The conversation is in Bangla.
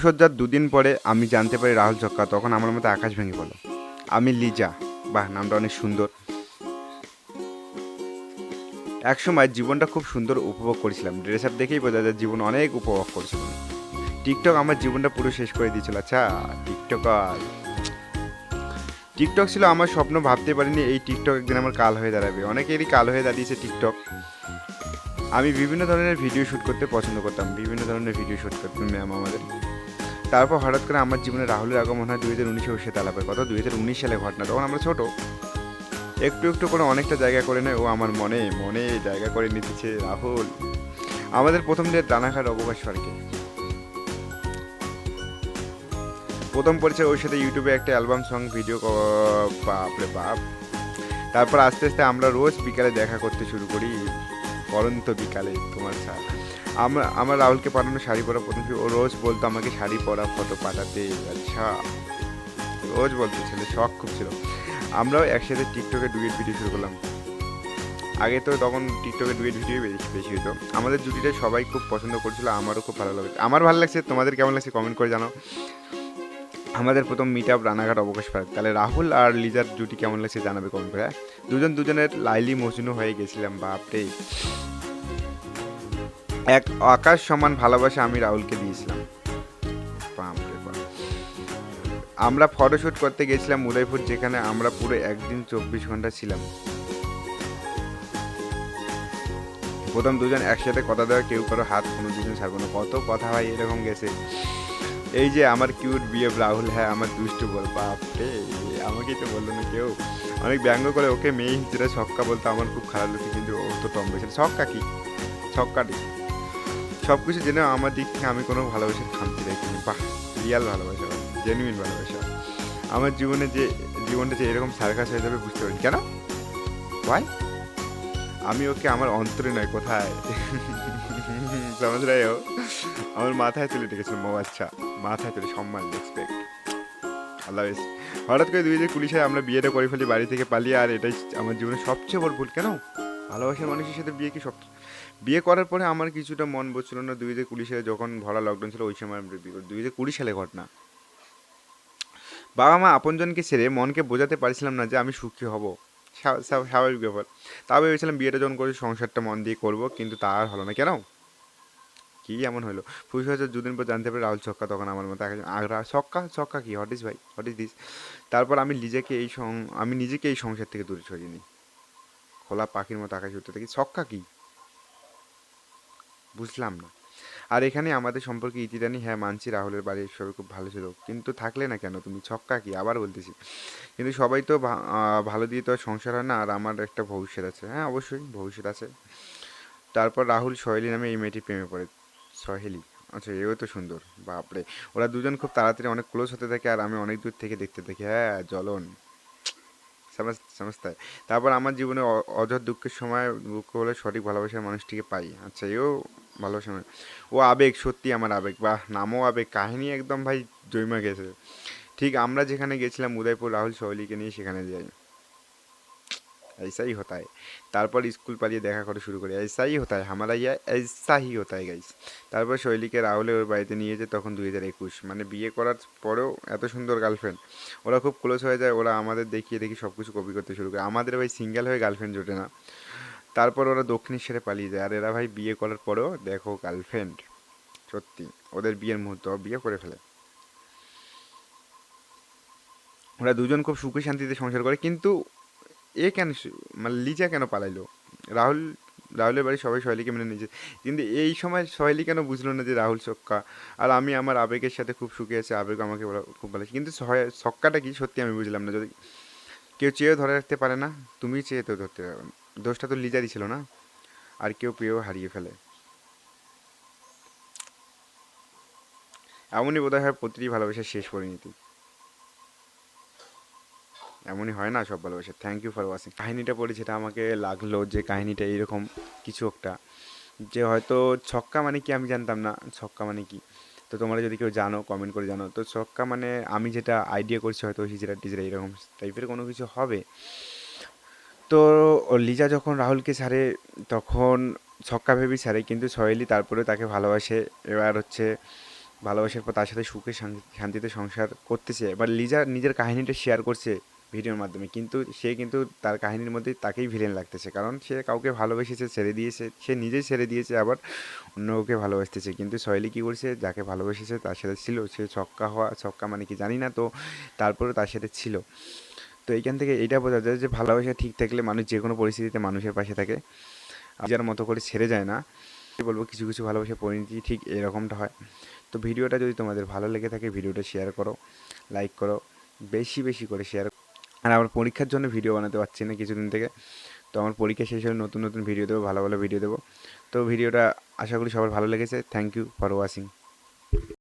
সজ্জার দুদিন পরে আমি জানতে পারি রাহুল ছক্কা, তখন আমার মধ্যে আকাশ ভেঙে পড়লো। আমি লিজা, বাহ নামটা অনেক সুন্দর। একসময় জীবনটা খুব সুন্দর উপভোগ করেছিলাম, ড্রেস আপ দেখেই বোঝা যায় জীবন অনেক উপভোগ করেছিলাম। টিকটক আমার জীবনটা পুরো শেষ করে দিয়েছিল। আচ্ছা, টিকটকার টিকটক ছিল আমার স্বপ্ন, ভাবতে পারিনি এই টিকটক একদিন আমার কাল হয়ে দাঁড়াবে। অনেকেরই কাল হয়ে দাঁড়িয়েছে টিকটক। আমি বিভিন্ন ধরনের ভিডিও শ্যুট করতে পছন্দ করতাম, বিভিন্ন ধরনের ভিডিও শ্যুট করতাম ম্যাম আমাদের। তারপর হঠাৎ করে আমার জীবনে রাহুলের আগমন হয় 2019-এ। ওর সাথে আলাপের কথা 2019 সালে ঘটনা, তখন আমরা ছোট। একটু একটু করে অনেকটা জায়গা করে নেয় ও আমার মনে মনে জায়গা করে নিতেছে রাহুল। আমাদের প্রথম যে রানাঘাট অবকাশ পার্কে প্রথম পরিচয়, ওর সাথে ইউটিউবে একটা অ্যালবাম সং ভিডিও। বাপরে বাপ। তারপর আস্তে আস্তে আমরা রোজ বিকালে দেখা করতে শুরু করি, পরন্ত বিকালে তোমার স্যার। আমার রাহুলকে পাঠানো শাড়ি পরা প্রথম, ও রোজ বলতো আমাকে শাড়ি পরা ফটো পাঠাতে। আচ্ছা, রোজ বলতো, ছেলে শখ খুব ছিল। আমরাও একসাথে টিকটকে ডুয়েট ভিডিও শুরু করলাম। আগে তো তখন টিকটকে ডুয়েট ভিডিও বেশি হতো। আমাদের জুটিটা সবাই খুব পছন্দ করছিল, আমারও খুব ভালো লাগে। আমার ভালো লাগছে, তোমাদের কেমন লাগছে কমেন্ট করে জানাও। আমাদের প্রথম মিট আপ রানাঘাট অবকাশ পার্ক। তাহলে রাহুল আর লিজার জুটি কেমন লাগছে জানাবে কমেন্ট করে। দুজন দুজনের লাইলি মজনু হয়ে গেছিলাম, বাপরে। এক আকাশ সমান ভালোবাসা আমি রাহুলকে দিয়েছিলাম, বাপরে বাপ। আমরা ফটোশ্যুট করতে গেছিলাম উদয়পুর, যেখানে আমরা পুরো একদিন 24 ঘন্টা ছিলাম। প্রথম দুজন একসাথে কথা দেওয়া, কেউ কারো হাত কোনো দুজন ছাড়বো না, কত কথা ভাই এরকম গেছে। এই যে আমার কিউট বিয়ে রাহুল, হ্যাঁ আমার দুষ্টু বল, বাপরে। আমাকেই তো বললো না কেউ। অনেক ব্যঙ্গ করে ওকে মেয়ে হিজড়া ছক্কা বলতো, আমার খুব খারাপ লাগছে, কিন্তু ও তো টম্বে ছিল। ছক্কা কি, ছক্কাটি সব কিছু জেনে আমার দিক থেকে আমি কোনো ভালোবাসার খামতি রাখিনি। বাহ, রিয়াল ভালোবাসা, জেনুইন ভালোবাসা। আমার জীবনটা যে এরকম সার্কাস হয়ে যাবে বুঝতে পারি কেন, ভাই। আমি ওকে আমার অন্তরে নয়, কোথায় সমাজ রায় আমার মাথায় তুলে রেখেছিলাম। ও আচ্ছা, মাথায় তুলে, সম্মান, রেসপেক্ট, আল্লাহ হাফেজ। হঠাৎ করে 2020 সালে আমরা বিয়েটা করে ফেলি বাড়ি থেকে পালিয়ে, আর এটাই আমার জীবনের সবচেয়ে বড় ভুল। কেন, ভালোবাসার মানুষের সাথে বিয়ে কি সব। বিয়ে করার পরে আমার কিছুটা মন বসছিল না। 2020 সালে যখন ভরা লকডাউন ছিল, ওই সময় আমরা বিয়ে করি। 2020 সালে ঘটনা। বাবা মা আপনজনকে ছেড়ে মনকে বোঝাতে পারছিলাম না যে আমি সুখী হব, স্বাভাবিক ব্যাপার। তা ভেবেছিলাম বিয়েটা যখন করি সংসারটা মন দিয়ে করব, কিন্তু তা আর হলো না। কেন, কি এমন হলো। ফুস হয়েছে দুদিন পর জানতে পারি রাহুল ছক্কা, তখন আমার মতো আগ্রা ছক্কা ছক্কা কি, হোয়াট ইজ ভাই, হোয়াট ইজ দিস। তারপর আমি নিজেকে এই সংসার থেকে দূরে সরিয়ে নিই। খোলা পাখির মতো আকাশে উঠতে থাকি, ছক্কা কি, বুঝলাম না। আর এখানে আমাদের সম্পর্কে ইতিদানি, হ্যাঁ মানছি রাহুলের বাড়ির সবাই খুব ভালো ছিল, কিন্তু থাকলে না কেন তুমি, ছক্কা কি, আবার বলতেছি। কিন্তু সবাই তো ভালো দিয়ে তো আর সংসার হয় না, আর আমার একটা ভবিষ্যৎ আছে, হ্যাঁ অবশ্যই ভবিষ্যৎ আছে। তারপর রাহুল সহেলি নামে এই মেয়েটি প্রেমে পড়ে। সহেলি, আচ্ছা এও তো সুন্দর, বাপরে। ওরা দুজন খুব তাড়াতাড়ি অনেক ক্লোজ হতে থাকে, আর আমি অনেক দূর থেকে দেখতে থাকি, হ্যাঁ জ্বলন, সমস্ত। তারপর আমার জীবনে অঝট দুঃখের সময় দুঃখ হলে সঠিক ভালোবাসার মানুষটিকে পাই। আচ্ছা, এও ভালোবাসা মানে, ও আবেগ, সত্যি আমার আবেগ, বাহ নামও আবেগ, কাহিনী একদম ভাই জৈমা গেছে। ঠিক আমরা যেখানে গেছিলাম উদয়পুর, রাহুল সহেলিকে নিয়ে সেখানে যাই। ऐसा ही होता है। তারপর স্কুল পালিয়ে দেখা করা শুরু করি, ऐसा ही होता है हमारा, ये ऐसा ही होता है गाइस। তারপর শৈলীকে রাহুলের ওর বাড়িতে নিয়ে যায়, তখন 2021, মানে বিয়ে করার পরেও এত সুন্দর গার্লফ্রেন্ড। ওরা খুব ক্লোজ হয়ে যায়, ওরা আমাদের দেখিয়ে দেখি সব কিছু কপি করতে শুরু করে। আমাদের ভাই সিঙ্গেল হয়ে গার্লফ্রেন্ড জোটে না। তারপর ওরা দক্ষিণেশ্বরে পালিয়ে যায়, আর এরা ভাই বিয়ে করার পরেও দেখো গার্লফ্রেন্ড। সত্যি ওদের বিয়ের মুহূর্ত বিয়ে করে ফেলে। ওরা দুজন খুব সুখে শান্তিতে সংসার করে, কিন্তু এ কেন মানে লিজা কেন পালাইলো। রাহুল রাহুলের বাড়ি সবাই সহেলিকে মেনে নিয়েছে, কিন্তু এই সময় সহেলি কেন বুঝলো না যে রাহুল ছক্কা। আর আমি আমার আবেগের সাথে খুব সুখে আছে, আবেগ আমাকে খুব ভালো, কিন্তু ছক্কাটা কি সত্যি আমি বুঝলাম না। যদি কেউ চেয়েও ধরে রাখতে পারে না, তুমি চেয়ে তো ধরতে পারবে না। দোষটা তো লিজারই ছিল না। আর কেউ পেয়েও হারিয়ে ফেলে, এমনই বোধহয় হয় প্রতিটি ভালোবাসার শেষ পরিণতি। এমনই হয় না সব ভালোবাসা। Thank you for watching. কাহিনিটা পড়ে যেটা আমাকে লাগলো, যে কাহিনিটা এইরকম কিছু একটা, যে হয়তো ছক্কা মানে কি আমি জানতাম না, ছক্কা মানে কি। তো তোমরা যদি কেউ জানো কমেন্ট করে জানো। তো ছক্কা মানে আমি যেটা আইডিয়া করছি, হয়তো হিজড়া টিজড়া এরকম টাইপের কোনো কিছু হবে। তো লিজা যখন রাহুলকে ছাড়ে, তখন ছক্কা ভেবেই ছাড়ে, কিন্তু সহেলি তারপরে তাকে ভালোবাসে। এবার হচ্ছে ভালোবাসার পর তার সাথে সুখে শান্তিতে সংসার করতেছে, এবার লিজা নিজের কাহিনীটা শেয়ার করছে ভিডিওর মাধ্যমে, কিন্তু সে কিন্তু তার কাহিনীর মধ্যে তাকেই ভিলেন লাগতেছে, কারণ সে কাউকে ভালোবেসেছে, ছেড়ে দিয়েছে, সে নিজেই ছেড়ে দিয়েছে, আবার অন্য কাউকে ভালোবাসতেছে। কিন্তু সহেলি কী করছে, যাকে ভালোবেসেছে তার সাথে ছিল, সে ছক্কা মানে কি জানি না, তো তারপরে তার সাথে ছিল। তো এইখান থেকে এইটা বোঝা যায় যে ভালোবাসা ঠিক থাকলে মানুষ যে কোনো পরিস্থিতিতে মানুষের পাশে থাকে, যার মতো করে ছেড়ে যায় না। বলবো কিছু কিছু ভালোবাসার পরিণতি ঠিক এরকমটা হয়। তো ভিডিওটা যদি তোমাদের ভালো লেগে থাকে ভিডিওটা শেয়ার করো, লাইক করো, বেশি বেশি করে শেয়ার। আর আমার পরীক্ষার জন্য ভিডিও বানাতে পারছি না কিছুদিন থেকে, তো আমার পরীক্ষা শেষ হলে নতুন নতুন ভিডিও দেবো, ভালো ভালো ভিডিও দেবো। তো ভিডিওটা আশা করি সবার ভালো লেগেছে। Thank you for watching.